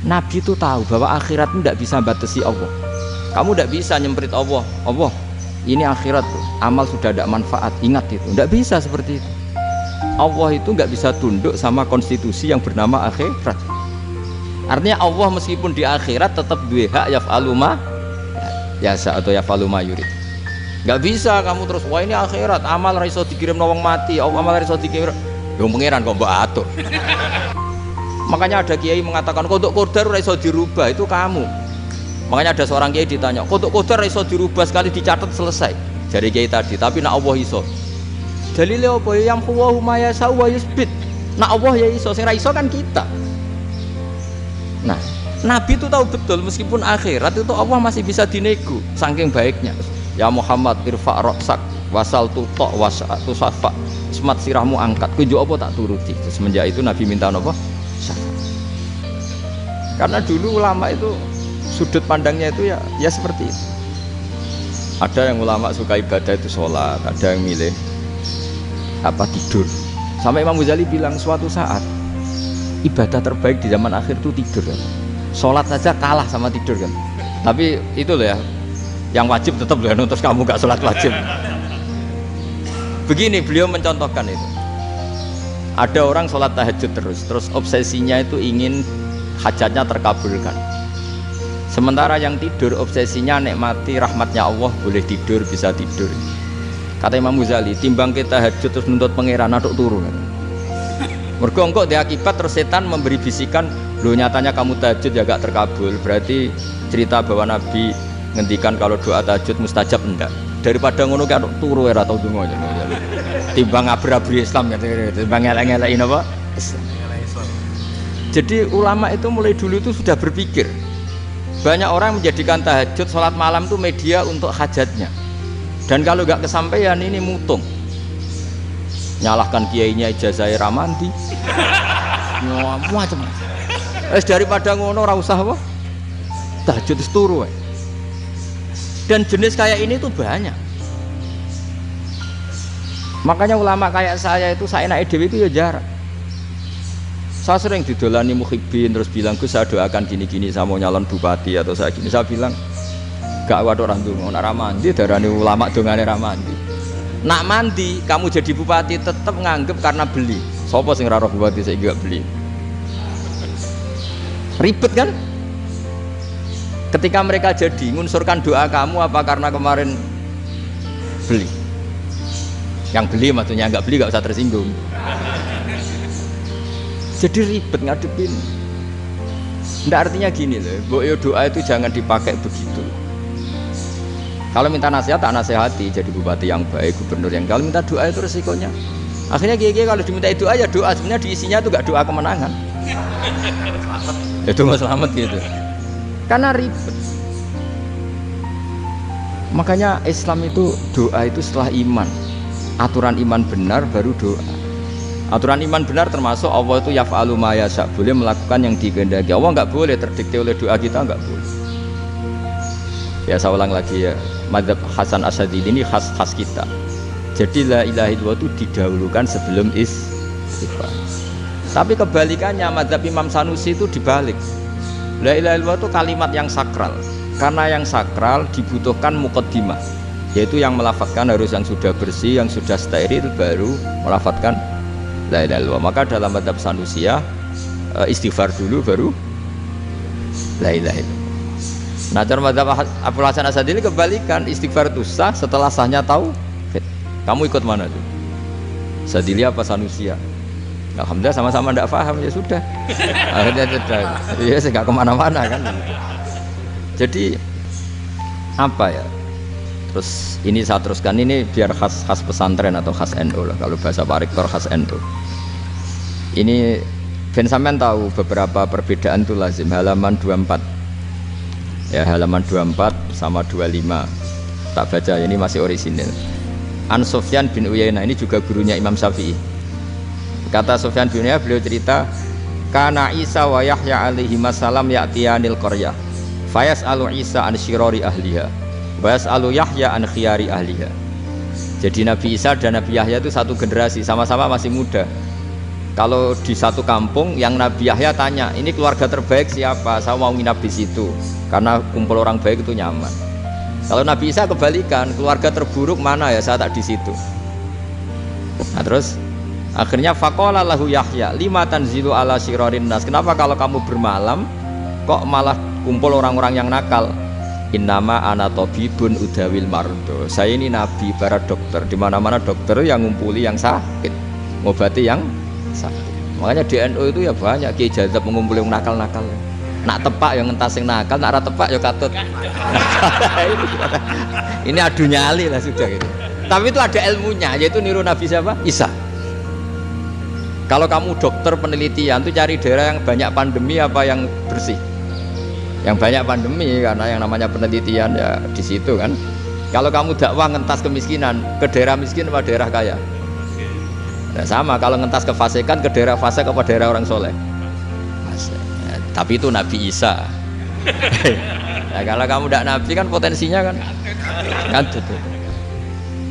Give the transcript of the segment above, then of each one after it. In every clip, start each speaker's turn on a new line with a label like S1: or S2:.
S1: Nabi itu tahu bahwa akhirat itu tidak bisa batasi Allah. Kamu tidak bisa nyemprit Allah. Allah, ini akhirat tuh, amal sudah tidak manfaat. Ingat itu, tidak bisa seperti itu. Allah itu nggak bisa tunduk sama konstitusi yang bernama akhirat. Artinya Allah meskipun di akhirat tetap duwe hak yaf'alu ma yasa atau yaf'alu ma yurid. Nggak bisa kamu terus, wah ini akhirat, amal ra iso dikirim wong mati, amal ra iso dikirim. Yo pangeran kok mbok atur. Makanya ada kiai mengatakan kodok kodar ra iso dirubah, itu kamu. Makanya ada seorang kiai ditanya, kodok kodar ra iso dirubah, sekali dicatat selesai. Dari kiai tadi, tapi nak Allah iso. Dalile apa ya yang huwa ma yasa wa yusbit. Nak Allah ya iso, sing ra iso kan kita. Nah, Nabi itu tahu betul meskipun akhirat itu Allah masih bisa dinego, saking baiknya. Ya Muhammad irfa' ra'sak wasal tutok wasatu safa. Semat sirahmu angkat, kunjuk apa tak turuti. Semenjak itu Nabi minta apa? Syafaat. Karena dulu ulama itu sudut pandangnya itu ya seperti itu. Ada yang ulama suka ibadah itu sholat, ada yang milih tidur. Sampai Imam Ghazali bilang suatu saat ibadah terbaik di zaman akhir itu tidur kan. Sholat saja kalah sama tidur kan. Tapi itu loh ya, yang wajib tetap loh, terus kamu gak sholat wajib. Begini beliau mencontohkan itu. Ada orang sholat tahajud terus obsesinya itu ingin hajatnya terkabulkan. Sementara yang tidur obsesinya nikmati rahmatnya Allah, boleh tidur, bisa tidur. Kata Imam Ghazali, timbang kita tahajud terus nuntut pangeran aduk turun. Mergo engko dia akibat terus setan memberi bisikan, loh nyatanya kamu tahajud ya gak terkabul. Berarti cerita bahwa Nabi ngendikan kalau doa tahajud mustajab enggak. Daripada ngono ki aduk turu ora tau donga. Timbang ngabri-abri Islam gitu, timbang ngelek-ngelekin apa? Islam. Jadi ulama itu mulai dulu itu sudah berpikir. Banyak orang menjadikan tahajud, sholat malam itu media untuk hajatnya. Dan kalau nggak kesampaian ini mutung. Nyalahkan kiainya ijazah ramandi. Macam. Daripada ngono ora usah apa? Tahajud turu. Dan jenis kayak ini tuh banyak. Makanya ulama kayak saya itu seenake dhewe itu ya jarang. Saya sering didolani muhibbin terus bilang, Gus saya doakan gini-gini, saya mau nyalon bupati atau saya gini. Saya bilang gak waduh orang donga, nak ramandi darani ulama dongane ramandi. Nak mandi kamu jadi bupati tetap nganggep karena beli. Sopo sing ra roh bupati saya gak beli. Ribet kan? Ketika mereka jadi ngunsurkan doa kamu apa karena kemarin beli? Yang beli maksudnya, nggak beli nggak usah tersinggung. Jadi ribet ngadepin. Nggak, artinya gini loh, doa itu jangan dipakai begitu. Kalau minta nasihat tak nasihati, jadi bupati yang baik, gubernur yang. Kalau minta doa itu resikonya. Akhirnya kiai kalau diminta doa ya doa, sebenarnya diisinya itu nggak doa kemenangan. Itu nggak selamat gitu. Karena ribet. Makanya Islam itu doa itu setelah iman. Aturan iman benar baru doa. Aturan iman benar termasuk Allah itu yaf'alu ma yasha, boleh melakukan yang dikehendaki. Allah nggak boleh terdikte oleh doa kita, nggak boleh. Ya saya ulang lagi ya, mazhab Hasan Asy'ari ini khas kita. Jadi la ilaha illallah itu didahulukan sebelum istighfar. Tapi kebalikannya mazhab Imam Sanusi itu dibalik. La ilaha illallah itu kalimat yang sakral. Karena yang sakral dibutuhkan muqaddimah, yaitu yang melafadzkan harus yang sudah bersih, yang sudah steril baru melafadzkan la ilaha illallah. Maka dalam mazhab Sanusiyah istighfar dulu baru la ilaha illallah. Nah, dalam mazhab Abul Hasan Asy'ari kebalikan, istighfar itu sah setelah sahnya tauhid. Kamu ikut mana tuh? Sadili apa Sanusiyah? Alhamdulillah sama-sama tidak paham, ya sudah. Akhirnya sudah, ya saya nggak kemana-mana kan. Jadi apa ya? Terus ini saya teruskan, ini biar khas pesantren atau khas NU lah, kalau bahasa Pak Rektor khas NU. Ini ben sampean tahu beberapa perbedaan itu lazim. Halaman 24 ya, halaman 24 sama 25 tak baca, ini masih orisinil. An Sufyan bin Uyainah, ini juga gurunya Imam Syafi'i. Kata Sufyan bin Uyainah, beliau cerita, kana Isa wa Yahya alaihi salam ya'tiyanil qaryah fayas'alu Isa an syirari ahliha wa yas'alu Yahya an khiyari ahliha. Jadi Nabi Isa dan Nabi Yahya itu satu generasi, sama-sama masih muda. Kalau di satu kampung yang Nabi Yahya tanya, ini keluarga terbaik siapa? Saya mau nginap di situ karena kumpul orang baik itu nyaman. Kalau Nabi Isa kebalikan, keluarga terburuk mana ya, saya tak di situ. Nah terus akhirnya faqala lahu Yahya lima tanzilu ala syirarin nas. Kenapa kalau kamu bermalam kok malah kumpul orang-orang yang nakal? Innama ana tabibun udawil mardo. Saya ini nabi, para dokter. Di mana-mana dokter yang ngumpuli yang sakit, ngobati yang sakit. Makanya di NU itu ya banyak kiai jazab mengumpuli yang nakal-nakal. Nak tepak yang ngentas yang nakal, nak ora tepak ya katut. Ini adu nyali lah sudah gitu. Tapi itu ada ilmunya, yaitu niru Nabi siapa? Isa. Kalau kamu dokter penelitian tuh cari daerah yang banyak pandemi apa yang bersih? Yang banyak pandemi, karena yang namanya penelitian ya di situ kan. Kalau kamu dakwah ngentas kemiskinan, ke daerah miskin apa daerah kaya? Nah, sama kalau ngentas kefasikan, ke daerah fasik apa daerah orang soleh? Ya, tapi itu Nabi Isa. Nah, kalau kamu tidak Nabi kan potensinya kan ngadut.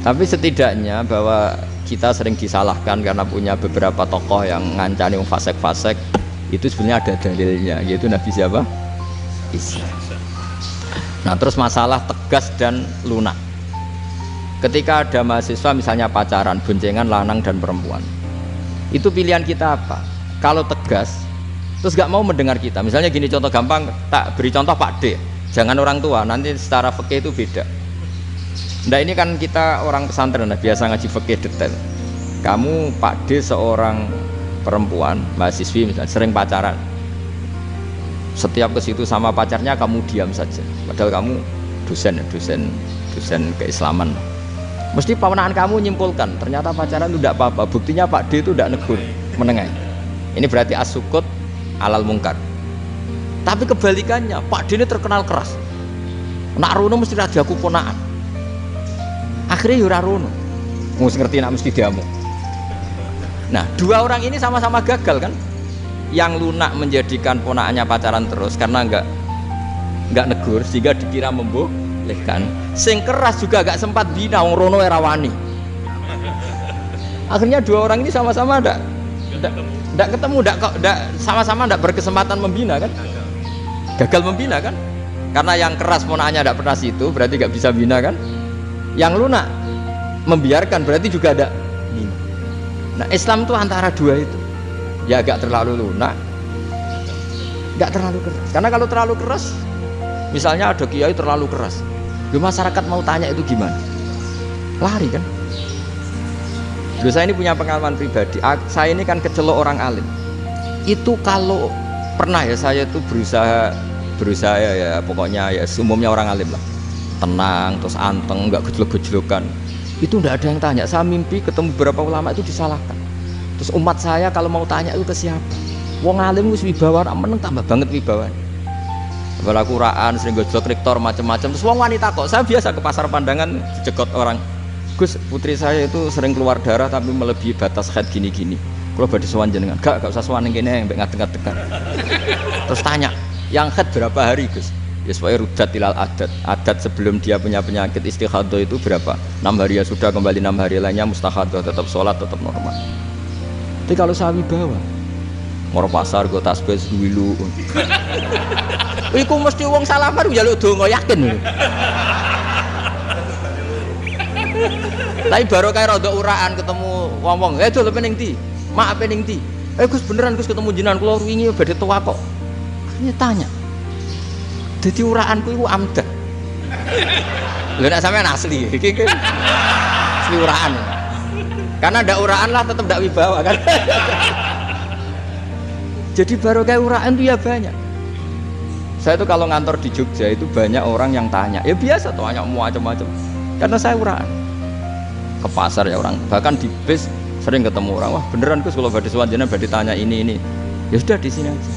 S1: Tapi setidaknya bahwa kita sering disalahkan karena punya beberapa tokoh yang ngancani fasik-fasik, itu sebenarnya ada dalilnya, yaitu Nabi siapa? Isa. Nah terus masalah tegas dan lunak. Ketika ada mahasiswa misalnya pacaran, boncengan lanang dan perempuan, itu pilihan kita apa? Kalau tegas terus gak mau mendengar kita, misalnya gini contoh gampang, tak beri contoh Pak D, jangan orang tua, nanti secara fikih itu beda. Nah ini kan kita orang pesantren biasa ngaji fikih detail. Kamu Pak D seorang perempuan mahasiswi misalnya sering pacaran, setiap ke situ sama pacarnya kamu diam saja, padahal kamu dosen keislaman. Mesti pamanaan kamu nyimpulkan ternyata pacaran itu tidak apa-apa, buktinya Pak D itu tidak negur, menengah. Ini berarti as-sukut alal mungkar. Tapi kebalikannya, Pak D ini terkenal keras, nak rono mesti raja aku ponaan. Akhirnya yura rono mesti ngerti nak mesti diamu. Nah dua orang ini sama-sama gagal kan. Yang lunak menjadikan ponakannya pacaran terus karena enggak negur sehingga dikira membolehkan. Sing keras juga gak sempat bina wong rono era wani. Akhirnya dua orang ini sama-sama enggak ketemu, sama-sama enggak berkesempatan membina kan. Gagal membina kan. Karena yang keras ponakannya enggak pernah situ, berarti enggak bisa bina kan. Yang lunak membiarkan berarti juga ada bina. Nah, Islam itu antara dua itu. Ya agak terlalu lunak, enggak terlalu keras. Karena kalau terlalu keras, misalnya ada kiai terlalu keras, ya masyarakat mau tanya itu gimana? Lari kan? Dulu saya ini punya pengalaman pribadi. Saya ini kan kecelok orang alim. Itu kalau pernah ya saya itu berusaha ya pokoknya ya umumnya orang alim lah, tenang terus anteng, enggak gejlok-gejlokan. Itu enggak ada yang tanya. Saya mimpi ketemu beberapa ulama itu disalahkan. Terus umat saya kalau mau tanya itu ke siapa? Wong alim wis wibawa, meneng tambah banget wibawa. Bala Quran sering gojlok rektor macam-macam. Terus wong wanita kok, saya biasa ke pasar pandangan dicegot orang. Gus, putri saya itu sering keluar darah tapi melebihi batas haid gini-gini. Kalau badhe sowan jenengan, gak usah sowan ning kene mbek ngadeg-ngadegan. Terus tanya, yang haid berapa hari, Gus? Ya supaya rudat ilal adat sebelum dia punya penyakit istihadah itu berapa? 6 hari ya sudah, kembali 6 hari lainnya mustahadah, tetap sholat, tetap normal. Tapi kalau saya wibawa, ngoro pasar gue tasbih dulu. Iku mesti wong salaman njaluk donga yakin. Tapi baru kayak rada uraan ketemu wong-wong, "Dol pening ndi? Mak pening ndi?" Gus beneran Gus ketemu jenengan kula wingi badhe tuwa kok." Akhirnya tanya. Dadi uraanku iku amdah. Lha nek sampean asli, iki asli uraan. Karena ndak uraan lah tetap ndak wibawa kan. Jadi baru kayak uraan itu ya banyak. Saya tuh kalau ngantor di Jogja itu banyak orang yang tanya, ya biasa tanya macam-macam. Karena saya uraan. Ke pasar ya orang, bahkan di bis sering ketemu orang, wah beneran Gus kalau badhe sowan jenengan badhe tanya ini. Ya sudah di sini aja.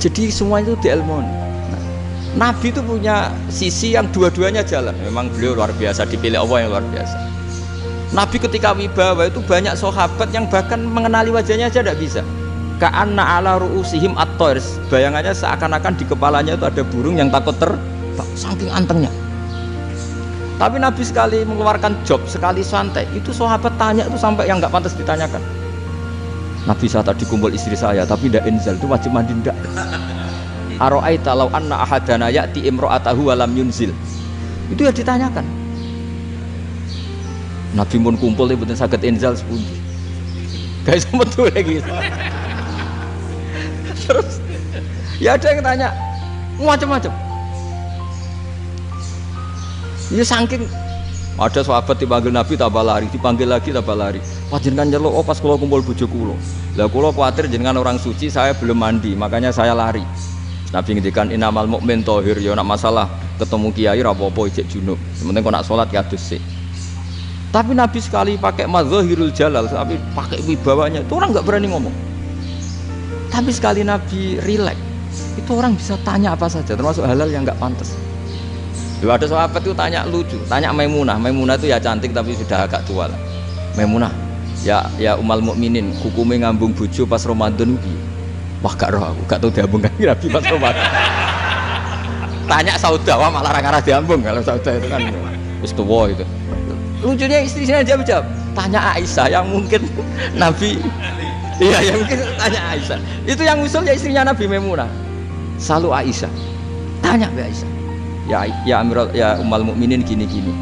S1: Jadi semua itu diilmoni. Nabi itu punya sisi yang dua-duanya jalan. Memang beliau luar biasa, dipilih Allah yang luar biasa. Nabi ketika wibawa itu banyak sahabat yang bahkan mengenali wajahnya aja tidak bisa. Ka'anna ala ru'usihim at-tayr. Bayangannya seakan-akan di kepalanya itu ada burung yang takut terbang, saking antengnya. Tapi Nabi sekali mengeluarkan job, sekali santai, itu sahabat tanya itu sampai yang nggak pantas ditanyakan. Nabi saya tadi kumpul istri saya, tapi tidak inzal, itu wajib mandi ndak? Aro'aita law anna ahadana ya'ti imro'atahu walam yunzil. Itu ya ditanyakan. Nabi pun kumpul itu sakit inzal sepundi. Guys, betul lagi. Terus ya ada yang tanya macam-macam. Ya saking ada sahabat dipanggil Nabi tambah lari, dipanggil lagi tambah lari. Wah jenengan nyeluk, oh pas kula kumpul bojo kula. Lah kula kuwatir jenengan orang suci, saya belum mandi, makanya saya lari. Nabi ngendikan innamal mukmin thahir, ya nak masalah ketemu kiai ra apa-apa ijek junub. Sementing kok nak salat ya dhisik. Tapi Nabi sekali pakai mazahirul jalal, tapi pakai wibawanya, itu orang nggak berani ngomong. Tapi sekali Nabi rileks, itu orang bisa tanya apa saja, termasuk halal yang nggak pantas. Lalu ada sahabat itu tanya lucu, tanya Maimunah. Maimunah itu ya cantik tapi sudah agak tua lah. Maimunah, ya umal mukminin, hukumnya ngambung bojo pas Ramadan iki. Wah gak roh aku, gak tahu diambung kan Nabi pas Ramadan. Tanya Saudah, wah malah ra diambung kalau Saudah itu kan wis tuwa itu. Lucunya istrinya dia jawab, tanya Aisyah yang mungkin Nabi, iya yang mungkin tanya Aisyah. Itu yang usul ya istrinya Nabi Maimunah. Selalu Aisyah, tanya ke Aisyah. Ya Amirul, ya umal mukminin gini-gini.